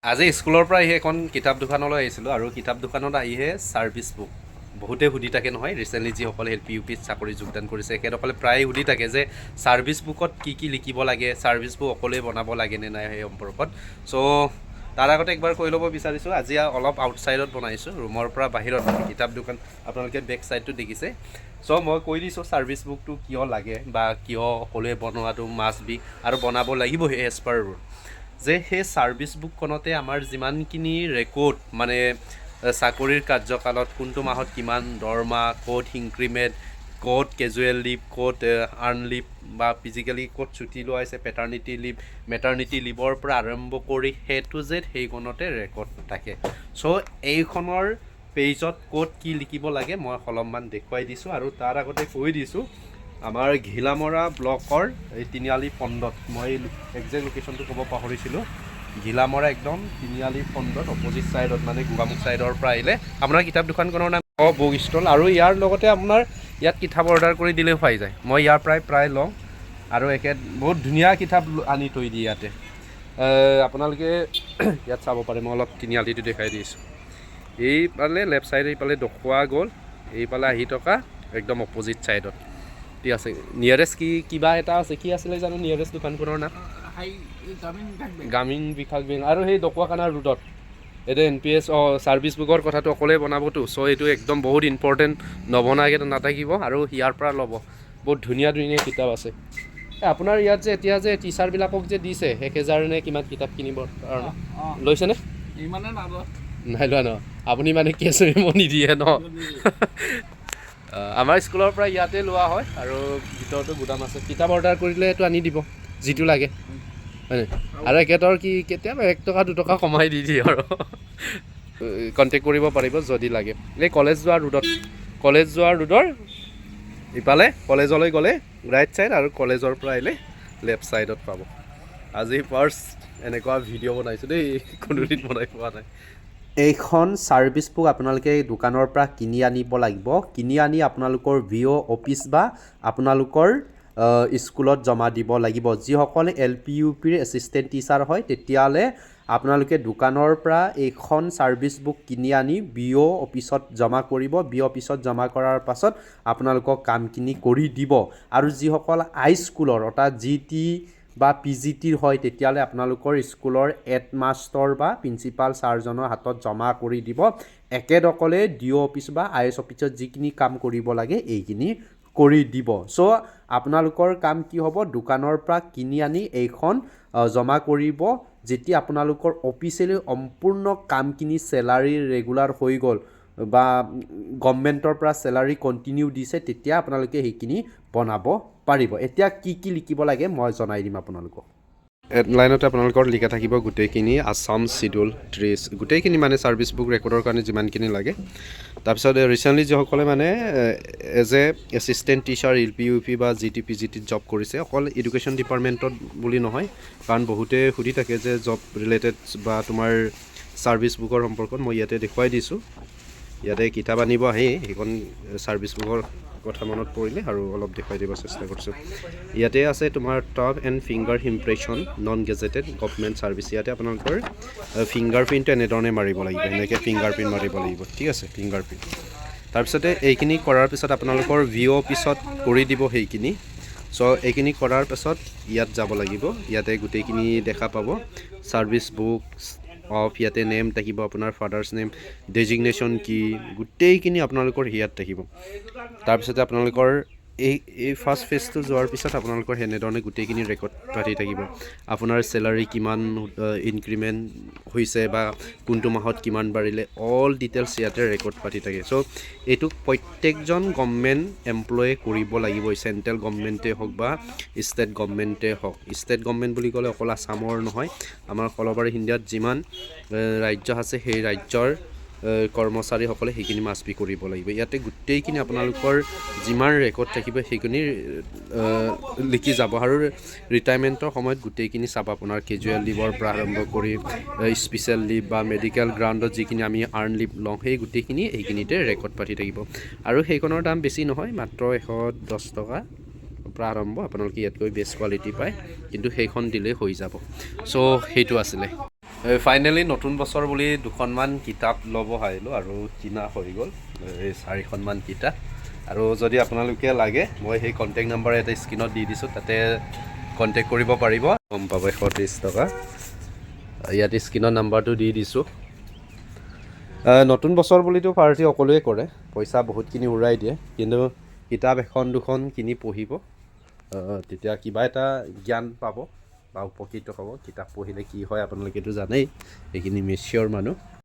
আজি স্কুলৰ পৰা আহি এখন কিতাপ দোকানলৈ আহিছিলোঁ আৰু কিতাপ দোকানত আহিহে ছাৰ্ভিচ বুক বহুতে সুধি থাকে নহয়। ৰিচেণ্টলি যিসকলে এল পি ইউ পিত চাকৰি যোগদান কৰিছে তেখেতসকলে প্ৰায়ে সুধি থাকে যে ছাৰ্ভিচ বুকত কি লিখিব লাগে, ছাৰ্ভিচ বুক অকলেই বনাব লাগেনে নাই সেই সম্পৰ্কত। চ' তাৰ আগতে একবাৰ কৈ ল'ব বিচাৰিছোঁ, আজি অলপ আউটছাইডত বনাইছোঁ, ৰুমৰ পৰা বাহিৰত কিতাপ দোকান। আপোনালোকে বেক ছাইডটো দেখিছে। চ' মই কৈ দিছোঁ ছাৰ্ভিচ বুকটো কিয় লাগে বা কিয় অকলে বনোৱাটো মাষ্ট বি আৰু বনাব লাগিবহে এজ পাৰ ৰুল। যে সেই ছাৰ্ভিচ বুকখনতে আমাৰ যিমানখিনি ৰেকৰ্ড মানে চাকৰিৰ কাৰ্যকালত কোনটো মাহত কিমান দৰমহা, ক'ত ইনক্ৰিমেণ্ট, ক'ত কেজুৱেল লিভ, ক'ত আৰ্ণ লিভ বা ফিজিকেলি ক'ত ছুটি লোৱা হৈছে, পেটাৰ্নিটি লিভ, মেটাৰ্নিটি লিভৰ পৰা আৰম্ভ কৰি সেইটো যে সেইখনতে ৰেকৰ্ড থাকে। চ' এইখনৰ পেজত ক'ত কি লিখিব লাগে মই অলপমান দেখুৱাই দিছোঁ আৰু তাৰ আগতে কৈ দিছোঁ আমাৰ ঘিলামৰা ব্লকৰ এই তিনিআলি ফণ্ডত, মই একজেক্ট লোকেশ্যনটো ক'ব পাহৰিছিলোঁ। ঘিলামৰা একদম তিনিআলি ফণ্ডত অপজিট ছাইডত মানে গোগামুখ ছাইডৰ পৰা আহিলে আপোনাৰ কিতাপ দোকানখনৰ নাম বুক ষ্টল। আৰু ইয়াৰ লগতে আপোনাৰ ইয়াত কিতাপ অৰ্ডাৰ কৰি দিলেও পাই যায়। মই ইয়াৰ পৰাই প্ৰায় লওঁ আৰু বহুত ধুনীয়া কিতাপ আনি থৈ দিয়ে ইয়াতে। আপোনালোকে ইয়াত চাব পাৰে, মই অলপ তিনিআলিটো দেখাই দিছোঁ। এইফালে লেফ্ট ছাইড এইফালে দখুৱা গ'ল, এইফালে আহি থকা একদম অপজিট ছাইডত ঠিক আছে। নিয়েৰেষ্ট কিবা এটা আছে, কি আছিলে জানো নিয়েৰেষ্ট দোকানখনৰ নাম? গ্ৰামীণ বিকাশ বেংক। আৰু সেই দকুৱাখানা ৰোডত এইটো NPS ছাৰ্ভিচ বুকৰ কথাটো অকলেই বনাবতো। চ' এইটো একদম বহুত ইম্পৰ্টেণ্ট, নবনাকৈ নাথাকিব আৰু ইয়াৰ পৰা ল'ব। বহুত ধুনীয়া ধুনীয়া কিতাপ আছে। আপোনাৰ ইয়াত যে এতিয়া যে টিচাৰবিলাকক যে দিছে 1000 নে কিমান কিতাপ কিনিবৰ কাৰণে, লৈছেনে? নাই লোৱা ন? আপুনি মানে কেছ মেমো নিদিয়ে ন? আমাৰ স্কুলৰ পৰা ইয়াতে লোৱা হয় আৰু ভিতৰতো গুদাম আছে। কিতাপ অৰ্ডাৰ কৰিলে এইটো আনি দিব যিটো লাগে, হয়নে? আৰু একেটাৰ কি কেতিয়াবা 1 টকা 2 টকা কমাই দি দিয়ে আৰু কণ্টেক্ট কৰিব পাৰিব যদি লাগে। এই কলেজ যোৱা ৰোডৰ ইফালে কলেজলৈ গ'লে ৰাইট ছাইড আৰু কলেজৰ পৰা আহিলে লেফ্ট ছাইডত পাব। আজি ফাৰ্ষ্ট এনেকুৱা ভিডিঅ' বনাইছোঁ দেই, কোনোদিন বনাই পোৱা নাই। এইখন ছাৰ্ভিচ বুক আপোনালোকে দোকানৰ পৰা কিনি আনিব লাগিব। কিনি আনি আপোনালোকৰ VO অফিচ বা আপোনালোকৰ স্কুলত জমা দিব লাগিব। যিসকলে LPUPৰ এছিষ্টেণ্ট টিচাৰ হয় তেতিয়াহ'লে আপোনালোকে দোকানৰ পৰা এইখন ছাৰ্ভিচ বুক কিনি আনি VO অফিচত জমা কৰিব। VO অফিচত জমা কৰাৰ পাছত আপোনালোকক কামখিনি কৰি দিব। আৰু যিসকল হাইস্কুলৰ অৰ্থাৎ GT বা PGTৰ হয় তেতিয়াহ'লে আপোনালোকৰ স্কুলৰ হেডমাষ্টৰ বা প্ৰিন্সিপাল ছাৰজনৰ হাতত জমা কৰি দিব। একেদকলে DO অফিচ বা IS অফিচত যিখিনি কাম কৰিব লাগে এইখিনি কৰি দিব। চ' আপোনালোকৰ কাম কি হ'ব, দোকানৰ পৰা কিনি আনি এইখন জমা কৰিব। যেতিয়া আপোনালোকৰ অফিচিয়েলি সম্পূৰ্ণ কামখিনি চেলাৰী ৰেগুলাৰ হৈ গ'ল বা গভৰ্ণমেণ্টৰ পৰা চেলাৰী কণ্টিনিউ দিছে তেতিয়া আপোনালোকে সেইখিনি বনাব পাৰিব। এতিয়া কি লিখিব লাগে মই জনাই দিম আপোনালোকক। লাইনতে আপোনালোকৰ লিখা থাকিব গোটেইখিনি আছাম চিডিউল ট্ৰেছ, গোটেইখিনি মানে ছাৰ্ভিচ বুক ৰেকৰ্ডৰ কাৰণে যিমানখিনি লাগে। তাৰপিছত ৰিচেণ্টলি যিসকলে মানে এজ এছিষ্টেণ্ট টিচাৰ LPUP বা GT PGTত জব কৰিছে, অকল এডুকেশ্যন ডিপাৰ্টমেণ্টত বুলি নহয়, কাৰণ বহুতে সুধি থাকে যে জব ৰিলেটেড বা তোমাৰ ছাৰ্ভিচ বুকৰ সম্পৰ্কত। মই ইয়াতে দেখুৱাই দিছোঁ। ইয়াতে কিতাপ আনিব আহি সেইখন ছাৰ্ভিচ বুকৰ কথা মনত পৰিলে আৰু অলপ দেখুৱাই দিব চেষ্টা কৰিছোঁ। ইয়াতে আছে তোমাৰ top and finger impression non gazetted government service. ইয়াতে আপোনালোকৰ ফিংগাৰ প্ৰিণ্টটো এনেধৰণে মাৰিব লাগিব, এনেকৈ ফিংগাৰ প্ৰিণ্ট মাৰিব লাগিব, ঠিক আছে, ফিংগাৰ প্ৰিণ্ট। তাৰপিছতে এইখিনি কৰাৰ পিছত আপোনালোকৰ VO অফিচত কৰি দিব সেইখিনি। চ' এইখিনি কৰাৰ পাছত ইয়াত যাব লাগিব। ইয়াতে গোটেইখিনি দেখা পাব ছাৰ্ভিচ বুক অফ, ইয়াতে নেম থাকিব আপোনাৰ ফাদাৰ্ছ নেম, ডেজিগনেশ্যন কি, গোটেইখিনি আপোনালোকৰ ইয়াত থাকিব। তাৰপিছতে আপোনালোকৰ এই ফাৰ্ষ্ট ফেজটো যোৱাৰ পিছত আপোনালোকৰ সেনেধৰণে গোটেইখিনি ৰেকৰ্ড পাতি থাকিব। আপোনাৰ চেলাৰী কিমান ইনক্ৰিমেণ্ট হৈছে বা কোনটো মাহত কিমান বাঢ়িলে, অল ডিটেইলছ ইয়াতে ৰেকৰ্ড পাতি থাকে। চ' এইটো প্ৰত্যেকজন গভৰ্ণমেণ্ট এমপ্লয়ে কৰিব লাগিব, চেণ্ট্ৰেল গভৰ্ণমেণ্টেই হওক বা ষ্টেট গভৰ্ণমেণ্টেই হওক। ষ্টেট গভৰ্ণমেণ্ট বুলি ক'লে অকল আছামৰ নহয়, আমাৰ কলবাৰী ইণ্ডিয়াত যিমান ৰাজ্য আছে সেই ৰাজ্যৰ কৰ্মচাৰীসকলে সেইখিনি মাষ্ট বি কৰিব লাগিব। ইয়াতে গোটেইখিনি আপোনালোকৰ যিমান ৰেকৰ্ড থাকিব সেইখিনি লিখি যাব আৰু ৰিটায়াৰমেণ্টৰ সময়ত গোটেইখিনি চাব। আপোনাৰ কেজুৱেল লিভৰ পৰা আৰম্ভ কৰি স্পেচিয়েল লিভ বা মেডিকেল গ্ৰাউণ্ডত যিখিনি আমি আৰ্ণ লিভ লওঁ সেই গোটেইখিনি এইখিনিতে ৰেকৰ্ড পাতি থাকিব। আৰু সেইখনৰ দাম বেছি নহয়, মাত্ৰ 110 টকা পৰা আৰম্ভ। আপোনালোকে ইয়াতকৈ বেষ্ট কোৱালিটি পায়, কিন্তু সেইখন দিলেই হৈ যাব। চ' সেইটো আছিলে। ফাইনেলি নতুন বছৰ বুলি 2খনমান কিতাপ ল'ব আহিলোঁ আৰু কিনা হৈ গ'ল এই 4খনমান কিতাপ। আৰু যদি আপোনালোকে লাগে মই সেই কণ্টেক্ট নাম্বাৰ এটা স্ক্ৰীণত দি দিছোঁ, তাতে কণ্টেক্ট কৰিব পাৰিব। গম পাব 130 টকা। ইয়াত স্ক্ৰীণৰ নাম্বাৰটো দি দিছোঁ। নতুন বছৰ বুলিতো পাৰ্টি সকলোৱে কৰে, পইচা বহুতখিনি উৰাই দিয়ে, কিন্তু কিতাপ 1-2খন কিনি পঢ়িব, তেতিয়া কিবা এটা জ্ঞান পাব বা উপকৃত হ'ব। কিতাপ পঢ়িলে কি হয় আপোনালোকেতো জানেই, এইখিনি মেচিয়ৰ মানুহ।